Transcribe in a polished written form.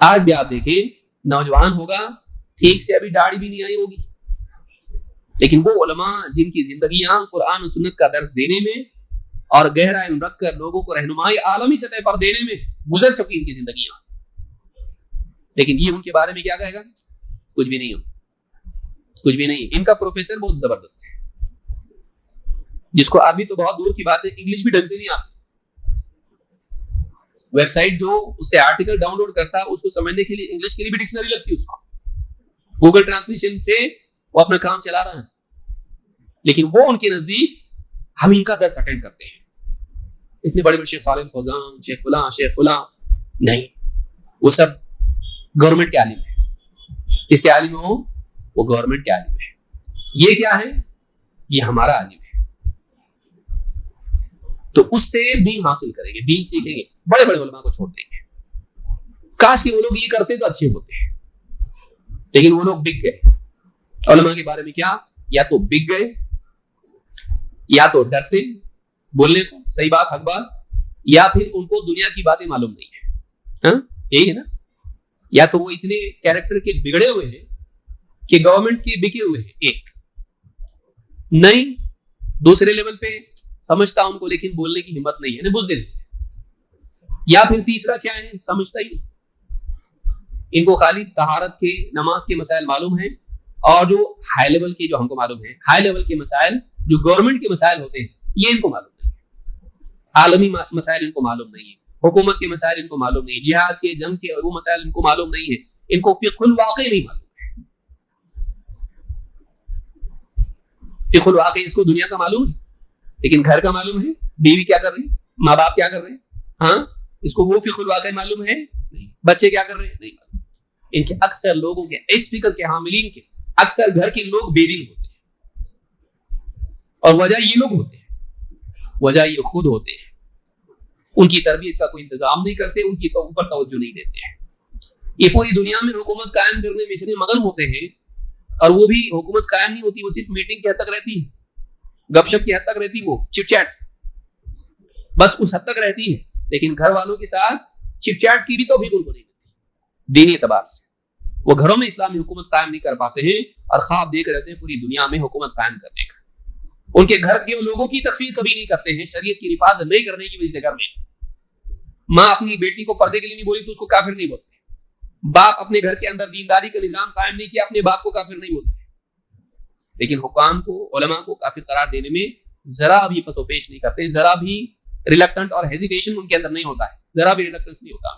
آج بھی آپ دیکھیں نوجوان ہوگا ٹھیک سے ابھی داڑھی بھی نہیں آئی ہوگی، لیکن وہ علماء جن کی زندگیاں قرآن و سنت کا درس دینے میں اور گہرا علم رکھ کر لوگوں کو رہنمائی عالمی سطح پر دینے میں گزر چکی ان کی زندگیاں، لیکن یہ ان کے بارے میں کیا کہے گا؟ کچھ بھی نہیں ہو، کچھ بھی نہیں. ان کا پروفیسر بہت زبردست ہے، جس کو ابھی تو بہت دور کی بات ہے انگلش بھی ڈھنگ سے نہیں آتی. ویب سائٹ جو اس سے آرٹیکل ڈاؤن لوڈ کرتا ہے اس کو سمجھنے کے لیے انگلش کے لیے بھی ڈکشنری لگتی ہے اس کو. گوگل ٹرانسلیشن سے وہ اپنا کام چلا رہا ہے، لیکن وہ ان کے نزدیک ہم ان کا درس اٹینڈ کرتے ہیں. اتنے بڑے بڑے شیخ صالح فوزان، شیخ فلاں، شیخ فلاں نہیں، وہ سب گورنمنٹ کے عالم ہے. کس کے عالم ہو؟ وہ گورنمنٹ کے عالم ہے. یہ کیا ہے؟ یہ ہمارا عالم ہے. تو اس سے دین حاصل کریں گے، دین سیکھیں گے، بڑے بڑے علماء کو چھوڑ دیں گے. کاش کہ وہ لوگ یہ کرتے تو اچھے ہوتے ہیں، لیکن وہ لوگ بک گئے. علماء کے بارے میں کیا؟ یا تو بک گئے، یا تو ڈرتے بولنے کو صحیح بات، حق بات، یا پھر ان کو دنیا کی باتیں معلوم نہیں ہے. ہاں یہی ہے نا. یا تو وہ اتنے کیریکٹر کے بگڑے ہوئے ہیں کہ گورنمنٹ کے بکے ہوئے ہیں، ایک نہیں دوسرے لیول پہ سمجھتا ان کو لیکن بولنے کی ہمت نہیں ہے، بزدل. یا پھر تیسرا کیا ہے؟ سمجھتا ہی نہیں. ان کو خالی طہارت کے، نماز کے مسائل معلوم ہیں، اور جو ہائی لیول کے جو ہم کو معلوم ہے، ہائی لیول کے مسائل جو گورنمنٹ کے مسائل ہوتے ہیں یہ ان کو معلوم نہیں ہے. عالمی مسائل ان کو معلوم نہیں ہے، حکومت کے مسائل ان کو معلوم نہیں ہے، جہاد کے، جنگ کے وہ مسائل ان کو معلوم نہیں ہے. ان کو فقہ الواقع نہیں معلوم ہے. فقہ الواقع اس کو دنیا کا معلوم ہے، لیکن گھر کا معلوم ہے، بیوی کیا کر رہی ہے، ماں باپ کیا کر رہے ہیں، ہاں اس کو وہ فقہ الواقع معلوم ہے نہیں. بچے کیا کر رہے ہیں نہیں معلوم. ان کے اکثر لوگوں کے اس فکر کے حاملین کے اکثر گھر کے لوگ بے دین ہوتے ہیں، اور وجہ یہ لوگ ہوتے ہیں، وجہ یہ خود ہوتے ہیں. ان کی تربیت کا کوئی انتظام نہیں کرتے، ان کی اوپر توجہ نہیں دیتے ہیں. یہ پوری دنیا میں حکومت قائم کرنے میں اتنے مگن ہوتے ہیں، اور وہ بھی حکومت قائم نہیں ہوتی، وہ صرف میٹنگ کی حد تک رہتی ہے، گپ شپ کی حد تک رہتی، وہ چٹ چیٹ بس اس حد تک رہتی ہے. لیکن گھر والوں کے ساتھ چٹ چیٹ کی بھی توفیق ان کو نہیں ملتی. دینی اعتبار سے وہ گھروں میں اسلامی حکومت قائم نہیں کر پاتے ہیں، اور خواب دیکھ رہتے ہیں پوری دنیا میں حکومت قائم کرنے کا. ان کے گھر کے لوگوں کی تکفیر کبھی نہیں کرتے ہیں، شریعت کی حفاظت نہیں کرنے کی وجہ سے. گھر میں ماں اپنی بیٹی کو پردے کے لیے نہیں بولی تو اس کو کافر نہیں بولتے. باپ اپنے گھر کے اندر دینداری کا نظام قائم نہیں کیا، اپنے باپ کو کافر نہیں بولتے. لیکن حکام کو، علماء کو کافر قرار دینے میں ذرا بھی پس و پیش نہیں کرتے، ذرا بھی ریلکٹنٹ اور ہیزیٹیشن ان کے اندر نہیں ہوتا ہے، ذرا بھی ریلکٹنس نہیں ہوتا.